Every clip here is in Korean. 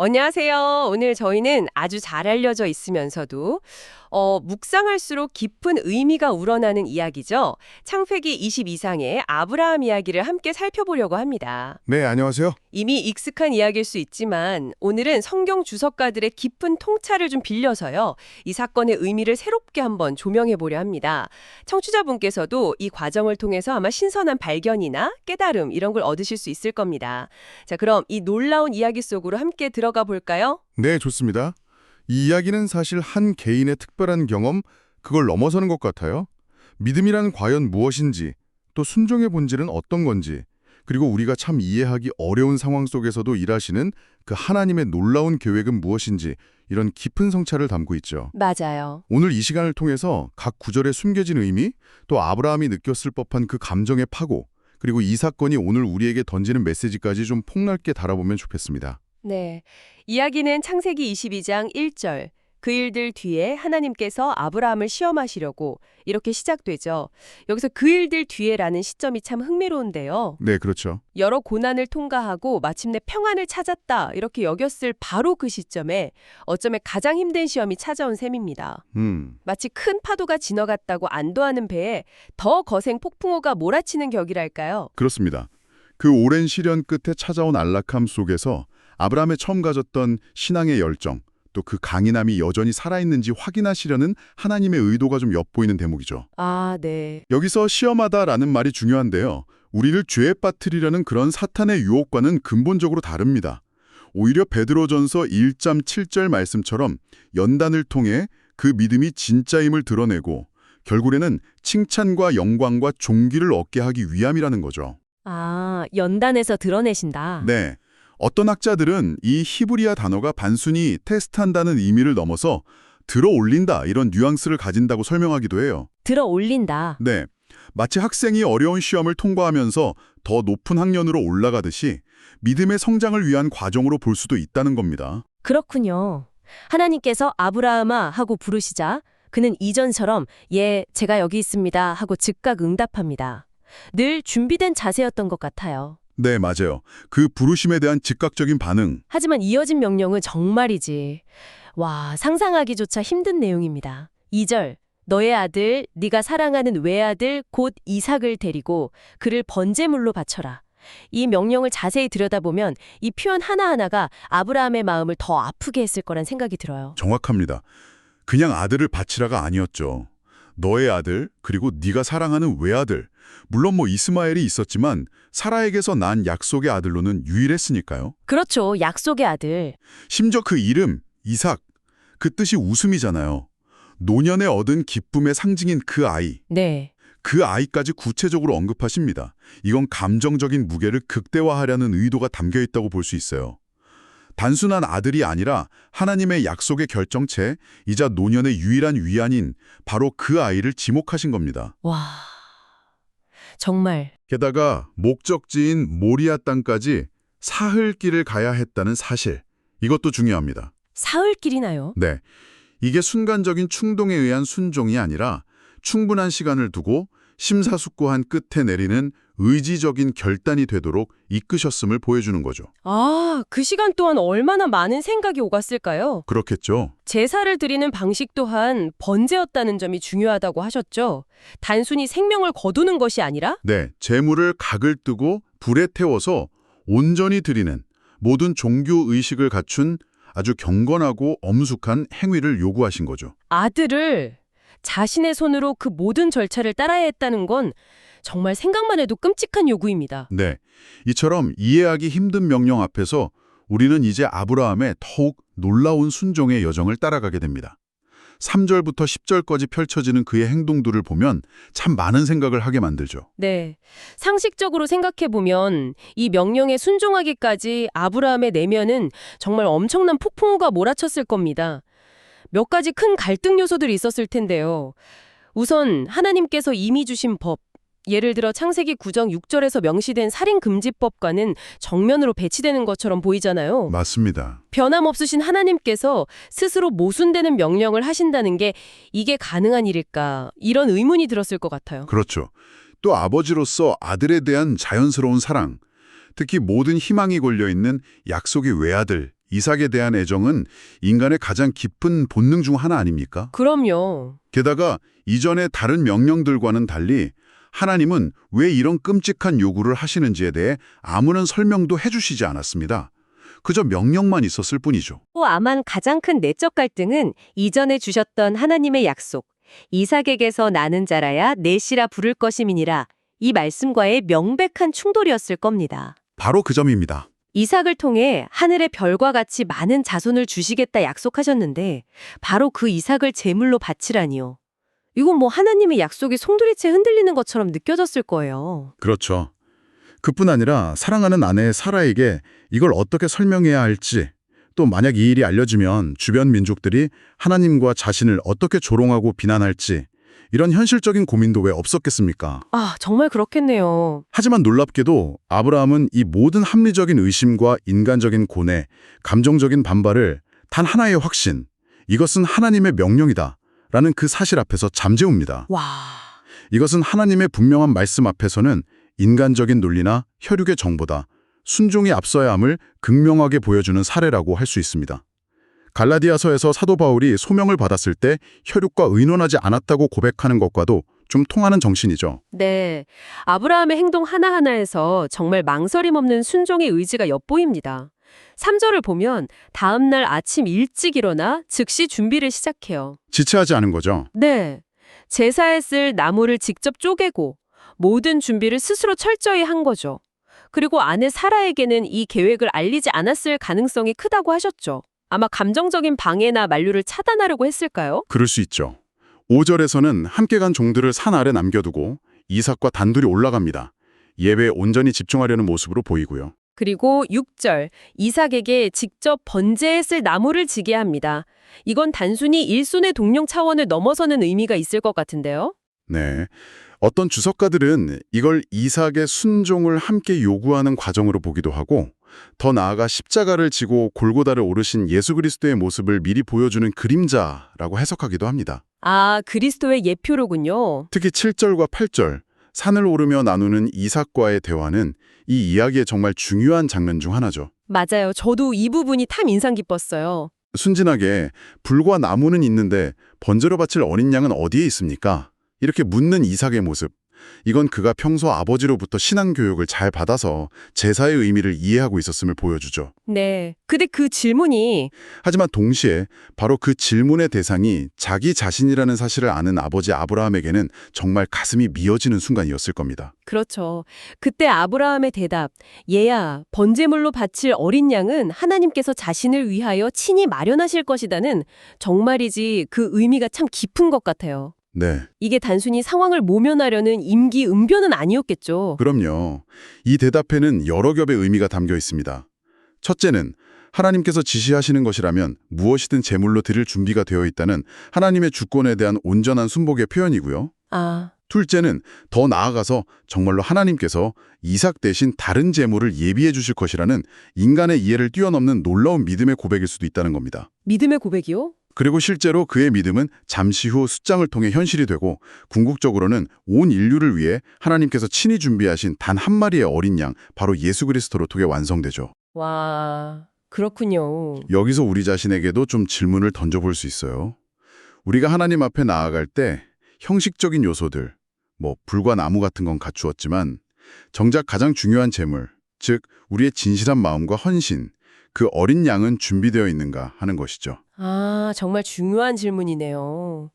안녕하세요. 오늘 저희는 아주 잘 알려져 있으면서도 묵상할수록 깊은 의미가 우러나는 이야기죠. 창세기 22상의 아브라함 이야기를 함께 살펴보려고 합니다. 네, 안녕하세요. 이미 익숙한 이야기일 수 있지만 오늘은 성경 주석가들의 깊은 통찰을 좀 빌려서요. 이 사건의 의미를 새롭게 한번 조명해 보려 합니다. 청취자분께서도 이 과정을 통해서 아마 신선한 발견이나 깨달음 이런 걸 얻으실 수 있을 겁니다. 자, 그럼 이 놀라운 이야기 속으로 함께 들어가 볼까요? 네, 좋습니다. 이 이야기는 사실 한 개인의 특별한 경험, 그걸 넘어서는 것 같아요. 믿음이란 과연 무엇인지, 또 순종의 본질은 어떤 건지, 그리고 우리가 참 이해하기 어려운 상황 속에서도 일하시는 그 하나님의 놀라운 계획은 무엇인지 이런 깊은 성찰을 담고 있죠. 맞아요. 오늘 이 시간을 통해서 각 구절에 숨겨진 의미, 또 아브라함이 느꼈을 법한 그 감정의 파고, 그리고 이 사건이 오늘 우리에게 던지는 메시지까지 좀 폭넓게 다뤄보면 좋겠습니다. 네. 이야기는 창세기 22장 1절. 그 일들 뒤에 하나님께서 아브라함을 시험하시려고 이렇게 시작되죠. 여기서 그 일들 뒤에라는 시점이 참 흥미로운데요. 네, 그렇죠. 여러 고난을 통과하고 마침내 평안을 찾았다 이렇게 여겼을 바로 그 시점에 어쩌면 가장 힘든 시험이 찾아온 셈입니다. 마치 큰 파도가 지나갔다고 안도하는 배에 더 거센 폭풍우가 몰아치는 격이랄까요. 그렇습니다. 그 오랜 시련 끝에 찾아온 안락함 속에서 아브라함의 처음 가졌던 신앙의 열정, 또 그 강인함이 여전히 살아있는지 확인하시려는 하나님의 의도가 좀 엿보이는 대목이죠. 아, 네. 여기서 시험하다라는 말이 중요한데요. 우리를 죄에 빠뜨리려는 그런 사탄의 유혹과는 근본적으로 다릅니다. 오히려 베드로전서 1장 7절 말씀처럼 연단을 통해 그 믿음이 진짜임을 드러내고 결국에는 칭찬과 영광과 존귀를 얻게 하기 위함이라는 거죠. 아, 연단에서 드러내신다. 네. 어떤 학자들은 이 히브리어 단어가 단순히 테스트한다는 의미를 넘어서 들어올린다 이런 뉘앙스를 가진다고 설명하기도 해요. 들어올린다. 네, 마치 학생이 어려운 시험을 통과하면서 더 높은 학년으로 올라가듯이 믿음의 성장을 위한 과정으로 볼 수도 있다는 겁니다. 그렇군요. 하나님께서 아브라함아 하고 부르시자 그는 이전처럼 예, 제가 여기 있습니다 하고 즉각 응답합니다. 늘 준비된 자세였던 것 같아요. 네, 맞아요. 그 부르심에 대한 즉각적인 반응. 하지만 이어진 명령은 정말이지. 와, 상상하기조차 힘든 내용입니다. 2절, 너의 아들, 네가 사랑하는 외아들 곧 이삭을 데리고 그를 번제물로 바쳐라. 이 명령을 자세히 들여다보면 이 표현 하나하나가 아브라함의 마음을 더 아프게 했을 거란 생각이 들어요. 정확합니다. 그냥 아들을 바치라가 아니었죠. 너의 아들, 그리고 네가 사랑하는 외아들. 물론 이스마엘이 있었지만 사라에게서 난 약속의 아들로는 유일했으니까요. 그렇죠. 약속의 아들. 심지어 그 이름, 이삭, 그 뜻이 웃음이잖아요. 노년에 얻은 기쁨의 상징인 그 아이. 네. 그 아이까지 구체적으로 언급하십니다. 이건 감정적인 무게를 극대화하려는 의도가 담겨 있다고 볼 수 있어요. 단순한 아들이 아니라 하나님의 약속의 결정체이자 노년의 유일한 위안인 바로 그 아이를 지목하신 겁니다. 와, 정말. 게다가 목적지인 모리아 땅까지 사흘길을 가야 했다는 사실, 이것도 중요합니다. 사흘길이나요? 네, 이게 순간적인 충동에 의한 순종이 아니라 충분한 시간을 두고 심사숙고한 끝에 내리는 의지적인 결단이 되도록 이끄셨음을 보여주는 거죠. 아, 그 시간 동안 얼마나 많은 생각이 오갔을까요? 그렇겠죠. 제사를 드리는 방식 또한 번제였다는 점이 중요하다고 하셨죠. 단순히 생명을 거두는 것이 아니라? 네, 제물을 각을 뜨고 불에 태워서 온전히 드리는 모든 종교 의식을 갖춘 아주 경건하고 엄숙한 행위를 요구하신 거죠. 아들을 자신의 손으로 그 모든 절차를 따라야 했다는 건 정말 생각만 해도 끔찍한 요구입니다. 네, 이처럼 이해하기 힘든 명령 앞에서 우리는 이제 아브라함의 더욱 놀라운 순종의 여정을 따라가게 됩니다. 3절부터 10절까지 펼쳐지는 그의 행동들을 보면 참 많은 생각을 하게 만들죠. 네. 상식적으로 생각해보면 이 명령에 순종하기까지 아브라함의 내면은 정말 엄청난 폭풍우가 몰아쳤을 겁니다. 몇 가지 큰 갈등 요소들이 있었을 텐데요. 우선 하나님께서 이미 주신 법, 예를 들어 창세기 9장 6절에서 명시된 살인금지법과는 정면으로 배치되는 것처럼 보이잖아요. 맞습니다. 변함없으신 하나님께서 스스로 모순되는 명령을 하신다는 게 이게 가능한 일일까? 이런 의문이 들었을 것 같아요. 그렇죠. 또 아버지로서 아들에 대한 자연스러운 사랑, 특히 모든 희망이 걸려있는 약속의 외아들, 이삭에 대한 애정은 인간의 가장 깊은 본능 중 하나 아닙니까? 그럼요. 게다가 이전의 다른 명령들과는 달리 하나님은 왜 이런 끔찍한 요구를 하시는지에 대해 아무런 설명도 해주시지 않았습니다. 그저 명령만 있었을 뿐이죠. 또 아만 가장 큰 내적 갈등은 이전에 주셨던 하나님의 약속, 이삭에게서 나는 자라야 내 씨라 부를 것임이니라, 이 말씀과의 명백한 충돌이었을 겁니다. 바로 그 점입니다. 이삭을 통해 하늘의 별과 같이 많은 자손을 주시겠다 약속하셨는데 바로 그 이삭을 제물로 바치라니요. 이건 뭐 하나님의 약속이 송두리째 흔들리는 것처럼 느껴졌을 거예요. 그렇죠. 그뿐 아니라 사랑하는 아내 사라에게 이걸 어떻게 설명해야 할지, 또 만약 이 일이 알려지면 주변 민족들이 하나님과 자신을 어떻게 조롱하고 비난할지, 이런 현실적인 고민도 왜 없었겠습니까? 아, 정말 그렇겠네요. 하지만 놀랍게도 아브라함은 이 모든 합리적인 의심과 인간적인 고뇌, 감정적인 반발을 단 하나의 확신, 이것은 하나님의 명령이다 라는 그 사실 앞에서 잠재웁니다. 와, 이것은 하나님의 분명한 말씀 앞에서는 인간적인 논리나 혈육의 정보다 순종이 앞서야 함을 극명하게 보여주는 사례라고 할 수 있습니다. 갈라디아서에서 사도 바울이 소명을 받았을 때 혈육과 의논하지 않았다고 고백하는 것과도 좀 통하는 정신이죠. 네. 아브라함의 행동 하나하나에서 정말 망설임 없는 순종의 의지가 엿보입니다. 3절을 보면 다음 날 아침 일찍 일어나 즉시 준비를 시작해요. 지체하지 않은 거죠. 네. 제사에 쓸 나무를 직접 쪼개고 모든 준비를 스스로 철저히 한 거죠. 그리고 아내 사라에게는 이 계획을 알리지 않았을 가능성이 크다고 하셨죠. 아마 감정적인 방해나 만류를 차단하려고 했을까요? 그럴 수 있죠. 5절에서는 함께 간 종들을 산 아래 남겨두고 이삭과 단둘이 올라갑니다. 예배에 온전히 집중하려는 모습으로 보이고요. 그리고 6절, 이삭에게 직접 번제에 쓸 나무를 지게 합니다. 이건 단순히 일손의 동령 차원을 넘어서는 의미가 있을 것 같은데요? 네. 어떤 주석가들은 이걸 이삭의 순종을 함께 요구하는 과정으로 보기도 하고, 더 나아가 십자가를 지고 골고다를 오르신 예수 그리스도의 모습을 미리 보여주는 그림자라고 해석하기도 합니다. 아, 그리스도의 예표로군요. 특히 7절과 8절, 산을 오르며 나누는 이삭과의 대화는 이 이야기의 정말 중요한 장면 중 하나죠. 맞아요. 저도 이 부분이 참 인상 깊었어요. 순진하게 불과 나무는 있는데 번제로 바칠 어린 양은 어디에 있습니까? 이렇게 묻는 이삭의 모습. 이건 그가 평소 아버지로부터 신앙 교육을 잘 받아서 제사의 의미를 이해하고 있었음을 보여주죠. 네. 근데 그 질문이 하지만 동시에 바로 그 질문의 대상이 자기 자신이라는 사실을 아는 아버지 아브라함에게는 정말 가슴이 미어지는 순간이었을 겁니다. 그렇죠. 그때 아브라함의 대답, 얘야, 번제물로 바칠 어린 양은 하나님께서 자신을 위하여 친히 마련하실 것이다는 정말이지 그 의미가 참 깊은 것 같아요. 네, 이게 단순히 상황을 모면하려는 임기응변은 아니었겠죠. 그럼요. 이 대답에는 여러 겹의 의미가 담겨 있습니다. 첫째는 하나님께서 지시하시는 것이라면 무엇이든 제물로 드릴 준비가 되어 있다는 하나님의 주권에 대한 온전한 순복의 표현이고요. 아, 둘째는 더 나아가서 정말로 하나님께서 이삭 대신 다른 제물을 예비해 주실 것이라는 인간의 이해를 뛰어넘는 놀라운 믿음의 고백일 수도 있다는 겁니다. 믿음의 고백이요? 그리고 실제로 그의 믿음은 잠시 후 숫장을 통해 현실이 되고 궁극적으로는 온 인류를 위해 하나님께서 친히 준비하신 단 한 마리의 어린 양, 바로 예수 그리스도로 통해 완성되죠. 와, 그렇군요. 여기서 우리 자신에게도 좀 질문을 던져볼 수 있어요. 우리가 하나님 앞에 나아갈 때 형식적인 요소들, 뭐 불과 나무 같은 건 갖추었지만 정작 가장 중요한 제물, 즉 우리의 진실한 마음과 헌신, 그 어린 양은 준비되어 있는가 하는 것이죠. 아, 정말 중요한 질문이네요.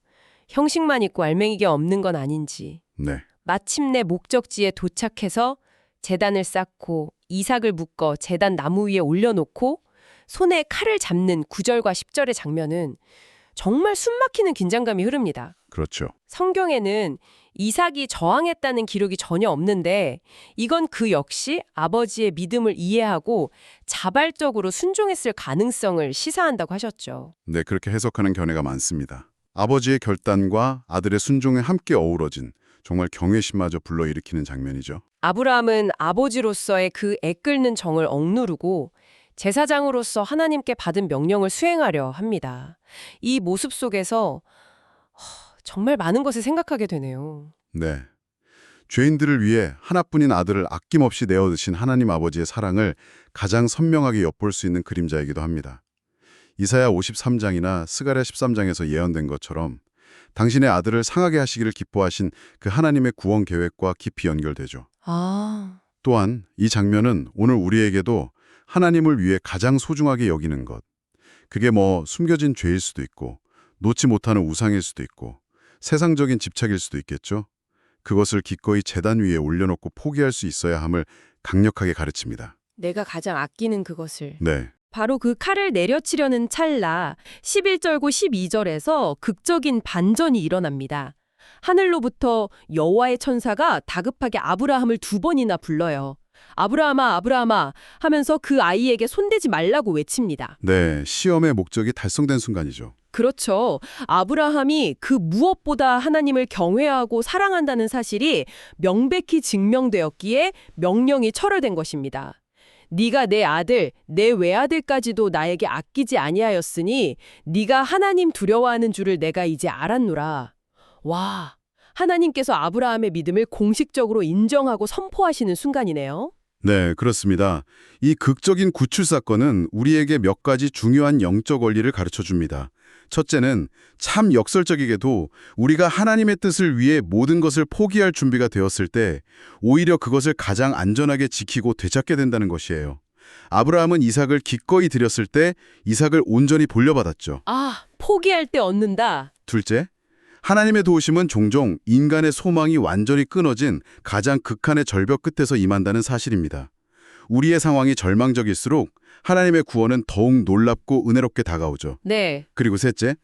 형식만 있고 알맹이가 없는 건 아닌지. 네, 마침내 목적지에 도착해서 제단을 쌓고 이삭을 묶어 제단 나무 위에 올려놓고 손에 칼을 잡는 9절과 10절의 장면은 정말 숨막히는 긴장감이 흐릅니다. 그렇죠. 성경에는 이삭이 저항했다는 기록이 전혀 없는데 이건 그 역시 아버지의 믿음을 이해하고 자발적으로 순종했을 가능성을 시사한다고 하셨죠. 네, 그렇게 해석하는 견해가 많습니다. 아버지의 결단과 아들의 순종에 함께 어우러진 정말 경외심마저 불러일으키는 장면이죠. 아브라함은 아버지로서의 그 애끓는 정을 억누르고 제사장으로서 하나님께 받은 명령을 수행하려 합니다. 이 모습 속에서 정말 많은 것을 생각하게 되네요. 네. 죄인들을 위해 하나뿐인 아들을 아낌없이 내어드신 하나님 아버지의 사랑을 가장 선명하게 엿볼 수 있는 그림자이기도 합니다. 이사야 53장이나 스가랴 13장에서 예언된 것처럼 당신의 아들을 상하게 하시기를 기뻐하신 그 하나님의 구원 계획과 깊이 연결되죠. 아, 또한 이 장면은 오늘 우리에게도 하나님을 위해 가장 소중하게 여기는 것, 그게 뭐 숨겨진 죄일 수도 있고 놓지 못하는 우상일 수도 있고 세상적인 집착일 수도 있겠죠. 그것을 기꺼이 제단 위에 올려놓고 포기할 수 있어야 함을 강력하게 가르칩니다. 내가 가장 아끼는 그것을. 네, 바로 그 칼을 내려치려는 찰나 11절고 12절에서 극적인 반전이 일어납니다. 하늘로부터 여호와의 천사가 다급하게 아브라함을 2번이나 불러요. 아브라함아, 아브라함아 하면서 그 아이에게 손대지 말라고 외칩니다. 네, 시험의 목적이 달성된 순간이죠. 그렇죠. 아브라함이 그 무엇보다 하나님을 경외하고 사랑한다는 사실이 명백히 증명되었기에 명령이 철회된 것입니다. 네가 내 아들, 내 외아들까지도 나에게 아끼지 아니하였으니 네가 하나님 두려워하는 줄을 내가 이제 알았노라. 와, 하나님께서 아브라함의 믿음을 공식적으로 인정하고 선포하시는 순간이네요. 네, 그렇습니다. 이 극적인 구출 사건은 우리에게 몇 가지 중요한 영적 원리를 가르쳐 줍니다. 첫째는 참 역설적이게도 우리가 하나님의 뜻을 위해 모든 것을 포기할 준비가 되었을 때 오히려 그것을 가장 안전하게 지키고 되찾게 된다는 것이에요. 아브라함은 이삭을 기꺼이 드렸을 때 이삭을 온전히 돌려받았죠. 아, 포기할 때 얻는다. 둘째, 하나님의 도우심은 종종 인간의 소망이 완전히 끊어진 가장 극한의 절벽 끝에서 임한다는 사실입니다. 우리의 상황이 절망적일수록 하나님의 구원은 더욱 놀랍고 은혜롭게 다가오죠. 네. 그리고 셋째,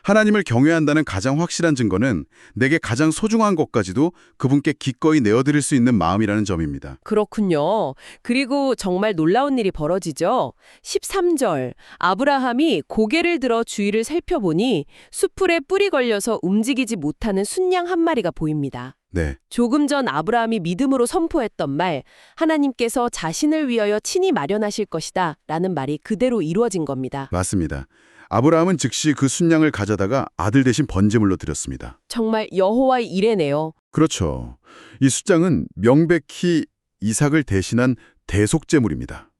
하나님을 경외한다는 가장 확실한 증거는 내게 가장 소중한 것까지도 그분께 기꺼이 내어드릴 수 있는 마음이라는 점입니다. 그렇군요. 그리고 정말 놀라운 일이 벌어지죠. 13절, 아브라함이 고개를 들어 주위를 살펴보니 수풀에 뿔이 걸려서 움직이지 못하는 순양 한 마리가 보입니다. 네, 조금 전 아브라함이 믿음으로 선포했던 말, 하나님께서 자신을 위하여 친히 마련하실 것이다 라는 말이 그대로 이루어진 겁니다. 맞습니다. 아브라함은 즉시 그 순양을 가져다가 아들 대신 번제물로 드렸습니다. 정말 여호와의 이레네요. 그렇죠. 이 숫장은 명백히 이삭을 대신한 대속제물입니다.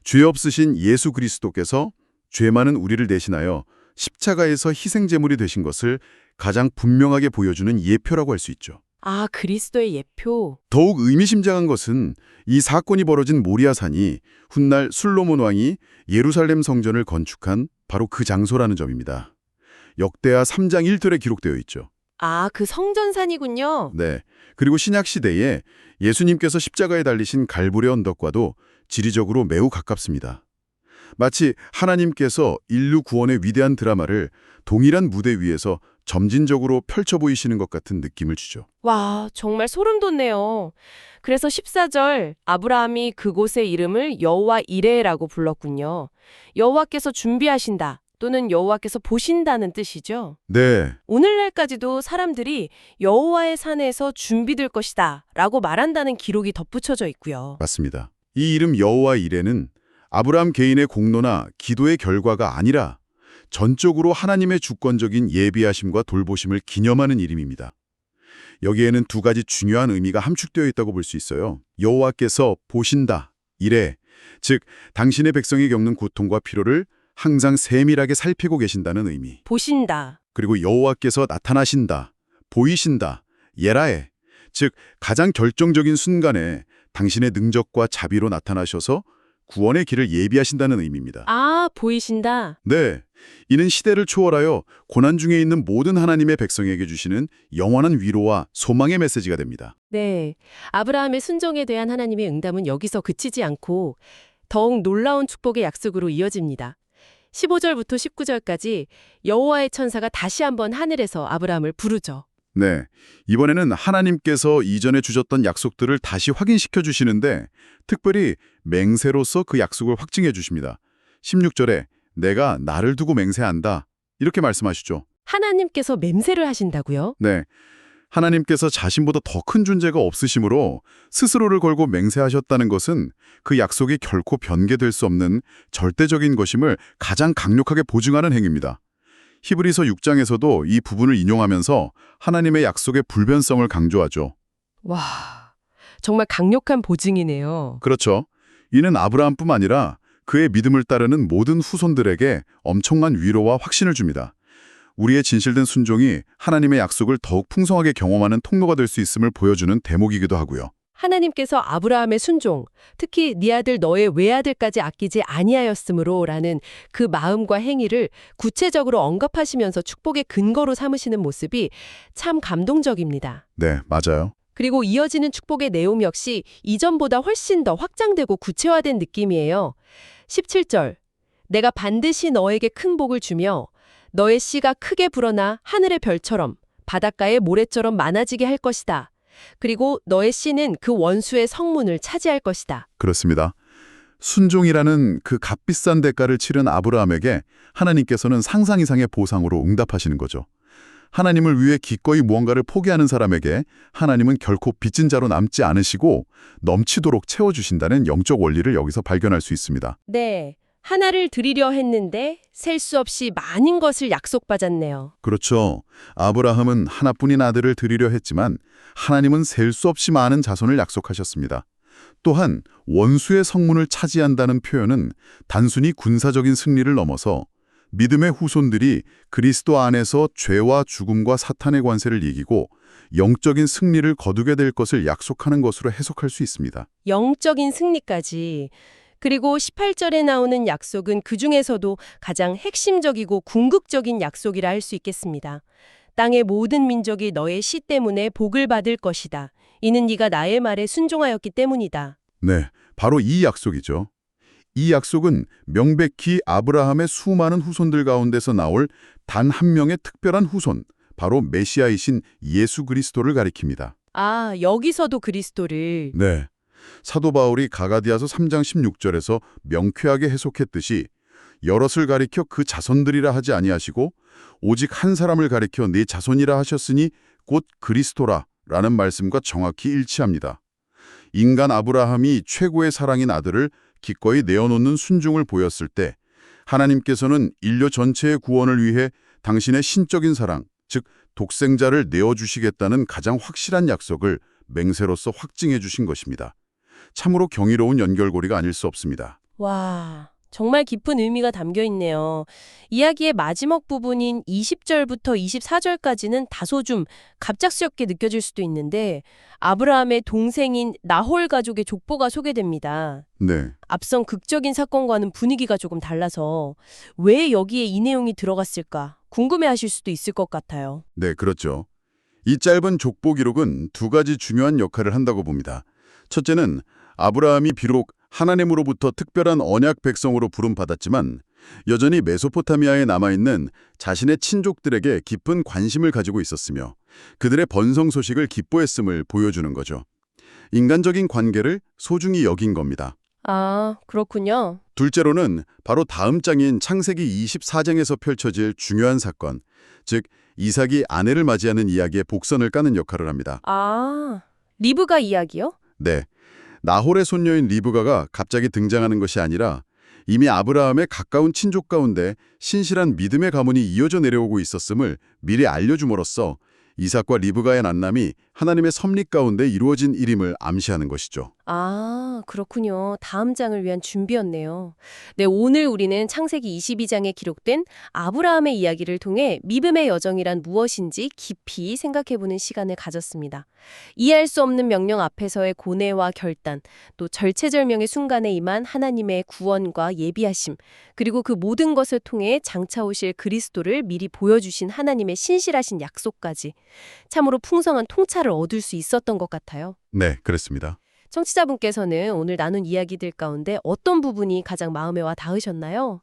죄 없으신 예수 그리스도께서 죄 많은 우리를 대신하여 십자가에서 희생제물이 되신 것을 가장 분명하게 보여주는 예표라고 할 수 있죠. 아, 그리스도의 예표. 더욱 의미심장한 것은 이 사건이 벌어진 모리아산이 훗날 솔로몬 왕이 예루살렘 성전을 건축한 바로 그 장소라는 점입니다. 역대하 3장 1절에 기록되어 있죠. 아, 그 성전산이군요. 네. 그리고 신약 시대에 예수님께서 십자가에 달리신 갈보리 언덕과도 지리적으로 매우 가깝습니다. 마치 하나님께서 인류 구원의 위대한 드라마를 동일한 무대 위에서 점진적으로 펼쳐 보이시는 것 같은 느낌을 주죠. 와, 정말 소름 돋네요. 그래서 14절, 아브라함이 그곳의 이름을 여호와 이레라고 불렀군요. 여호와께서 준비하신다 또는 여호와께서 보신다는 뜻이죠. 네, 오늘날까지도 사람들이 여호와의 산에서 준비될 것이다 라고 말한다는 기록이 덧붙여져 있고요. 맞습니다. 이 이름 여호와 이레는 아브라함 개인의 공로나 기도의 결과가 아니라 전적으로 하나님의 주권적인 예비하심과 돌보심을 기념하는 이름입니다. 여기에는 두 가지 중요한 의미가 함축되어 있다고 볼 수 있어요. 여호와께서 보신다, 이레, 즉 당신의 백성이 겪는 고통과 피로를 항상 세밀하게 살피고 계신다는 의미. 보신다. 그리고 여호와께서 나타나신다, 보이신다, 예라에, 즉 가장 결정적인 순간에 당신의 능력과 자비로 나타나셔서 구원의 길을 예비하신다는 의미입니다. 아, 보이신다. 네, 이는 시대를 초월하여 고난 중에 있는 모든 하나님의 백성에게 주시는 영원한 위로와 소망의 메시지가 됩니다. 네, 아브라함의 순종에 대한 하나님의 응답은 여기서 그치지 않고 더욱 놀라운 축복의 약속으로 이어집니다. 15절부터 19절까지 여호와의 천사가 다시 한번 하늘에서 아브라함을 부르죠. 네, 이번에는 하나님께서 이전에 주셨던 약속들을 다시 확인시켜 주시는데 특별히 맹세로서 그 약속을 확증해 주십니다. 16절에 내가 나를 두고 맹세한다 이렇게 말씀하시죠. 하나님께서 맹세를 하신다고요? 네, 하나님께서 자신보다 더 큰 존재가 없으시므로 스스로를 걸고 맹세하셨다는 것은 그 약속이 결코 변개될 수 없는 절대적인 것임을 가장 강력하게 보증하는 행위입니다. 히브리서 6장에서도 이 부분을 인용하면서 하나님의 약속의 불변성을 강조하죠. 와, 정말 강력한 보증이네요. 그렇죠. 이는 아브라함뿐 아니라 그의 믿음을 따르는 모든 후손들에게 엄청난 위로와 확신을 줍니다. 우리의 진실된 순종이 하나님의 약속을 더욱 풍성하게 경험하는 통로가 될 수 있음을 보여주는 대목이기도 하고요. 하나님께서 아브라함의 순종, 특히 네 아들 너의 외아들까지 아끼지 아니하였으므로라는 그 마음과 행위를 구체적으로 언급하시면서 축복의 근거로 삼으시는 모습이 참 감동적입니다. 네, 맞아요. 그리고 이어지는 축복의 내용 역시 이전보다 훨씬 더 확장되고 구체화된 느낌이에요. 17절, 내가 반드시 너에게 큰 복을 주며 너의 씨가 크게 불어나 하늘의 별처럼 바닷가의 모래처럼 많아지게 할 것이다. 그리고 너의 씨는 그 원수의 성문을 차지할 것이다. 그렇습니다. 순종이라는 그 값비싼 대가를 치른 아브라함에게 하나님께서는 상상 이상의 보상으로 응답하시는 거죠. 하나님을 위해 기꺼이 무언가를 포기하는 사람에게 하나님은 결코 빚진 자로 남지 않으시고 넘치도록 채워주신다는 영적 원리를 여기서 발견할 수 있습니다. 네, 하나를 드리려 했는데 셀 수 없이 많은 것을 약속받았네요. 그렇죠. 아브라함은 하나뿐인 아들을 드리려 했지만 하나님은 셀 수 없이 많은 자손을 약속하셨습니다. 또한 원수의 성문을 차지한다는 표현은 단순히 군사적인 승리를 넘어서 믿음의 후손들이 그리스도 안에서 죄와 죽음과 사탄의 관세를 이기고 영적인 승리를 거두게 될 것을 약속하는 것으로 해석할 수 있습니다. 영적인 승리까지. 그리고 18절에 나오는 약속은 그중에서도 가장 핵심적이고 궁극적인 약속이라 할 수 있겠습니다. 땅의 모든 민족이 너의 씨 때문에 복을 받을 것이다. 이는 네가 나의 말에 순종하였기 때문이다. 네, 바로 이 약속이죠. 이 약속은 명백히 아브라함의 수많은 후손들 가운데서 나올 단 한 명의 특별한 후손, 바로 메시아이신 예수 그리스도를 가리킵니다. 아, 여기서도 그리스도를. 네, 사도 바울이 가가디아서 3장 16절에서 명쾌하게 해석했듯이 여럿을 가리켜 그 자손들이라 하지 아니하시고 오직 한 사람을 가리켜 네 자손이라 하셨으니 곧 그리스도라 라는 말씀과 정확히 일치합니다. 인간 아브라함이 최고의 사랑인 아들을 기꺼이 내어놓는 순종을 보였을 때 하나님께서는 인류 전체의 구원을 위해 당신의 신적인 사랑, 즉 독생자를 내어주시겠다는 가장 확실한 약속을 맹세로서 확증해 주신 것입니다. 참으로 경이로운 연결고리가 아닐 수 없습니다. 와, 정말 깊은 의미가 담겨 있네요. 이야기의 마지막 부분인 20절부터 24절까지는 다소 좀 갑작스럽게 느껴질 수도 있는데 아브라함의 동생인 나홀 가족의 족보가 소개됩니다. 네, 앞선 극적인 사건과는 분위기가 조금 달라서 왜 여기에 이 내용이 들어갔을까 궁금해하실 수도 있을 것 같아요. 네, 그렇죠. 이 짧은 족보 기록은 두 가지 중요한 역할을 한다고 봅니다. 첫째는 아브라함이 비록 하나님으로부터 특별한 언약 백성으로 부름받았지만 여전히 메소포타미아에 남아있는 자신의 친족들에게 깊은 관심을 가지고 있었으며 그들의 번성 소식을 기뻐했음을 보여주는 거죠. 인간적인 관계를 소중히 여긴 겁니다. 아, 그렇군요. 둘째로는 바로 다음 장인 창세기 24장에서 펼쳐질 중요한 사건, 즉 이삭이 아내를 맞이하는 이야기의 복선을 까는 역할을 합니다. 아, 리브가 이야기요? 네, 나홀의 손녀인 리브가가 갑자기 등장하는 것이 아니라 이미 아브라함의 가까운 친족 가운데 신실한 믿음의 가문이 이어져 내려오고 있었음을 미리 알려줌으로써 이삭과 리브가의 만남이 하나님의 섭리 가운데 이루어진 일임을 암시하는 것이죠. 아, 그렇군요. 다음 장을 위한 준비였네요. 네, 오늘 우리는 창세기 22장에 기록된 아브라함의 이야기를 통해 믿음의 여정이란 무엇인지 깊이 생각해보는 시간을 가졌습니다. 이해할 수 없는 명령 앞에서의 고뇌와 결단, 또 절체절명의 순간에 임한 하나님의 구원과 예비하심, 그리고 그 모든 것을 통해 장차 오실 그리스도를 미리 보여주신 하나님의 신실하신 약속까지 참으로 풍성한 통찰을 얻을 수 있었던 것 같아요. 네, 그렇습니다. 청취자분께서는 오늘 나눈 이야기들 가운데 어떤 부분이 가장 마음에 와 닿으셨나요?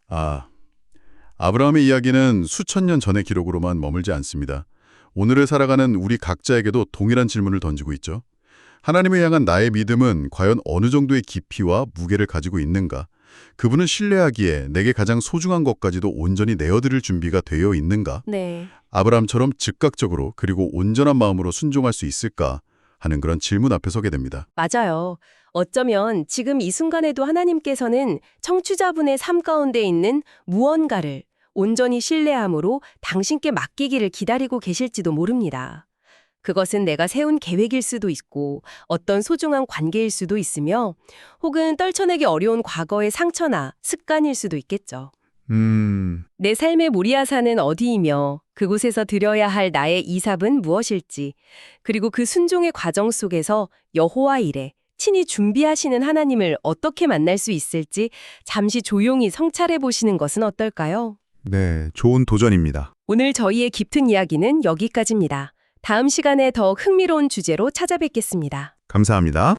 아브라함의 이야기는 수천 년 전의 기록으로만 머물지 않습니다. 오늘을 살아가는 우리 각자에게도 동일한 질문을 던지고 있죠. 하나님을 향한 나의 믿음은 과연 어느 정도의 깊이와 무게를 가지고 있는가? 그분을 신뢰하기에 내게 가장 소중한 것까지도 온전히 내어드릴 준비가 되어 있는가? 네. 아브라함처럼 즉각적으로 그리고 온전한 마음으로 순종할 수 있을까? 하는 그런 질문 앞에 서게 됩니다. 맞아요. 어쩌면 지금 이 순간에도 하나님께서는 청취자분의 삶 가운데 있는 무언가를 온전히 신뢰함으로 당신께 맡기기를 기다리고 계실지도 모릅니다. 그것은 내가 세운 계획일 수도 있고 어떤 소중한 관계일 수도 있으며 혹은 떨쳐내기 어려운 과거의 상처나 습관일 수도 있겠죠. 내 삶의 모리아사는 어디이며 그곳에서 드려야 할 나의 이삽은 무엇일지, 그리고 그 순종의 과정 속에서 여호와 이레, 친히 준비하시는 하나님을 어떻게 만날 수 있을지 잠시 조용히 성찰해 보시는 것은 어떨까요? 네, 좋은 도전입니다. 오늘 저희의 깊은 이야기는 여기까지입니다. 다음 시간에 더 흥미로운 주제로 찾아뵙겠습니다. 감사합니다.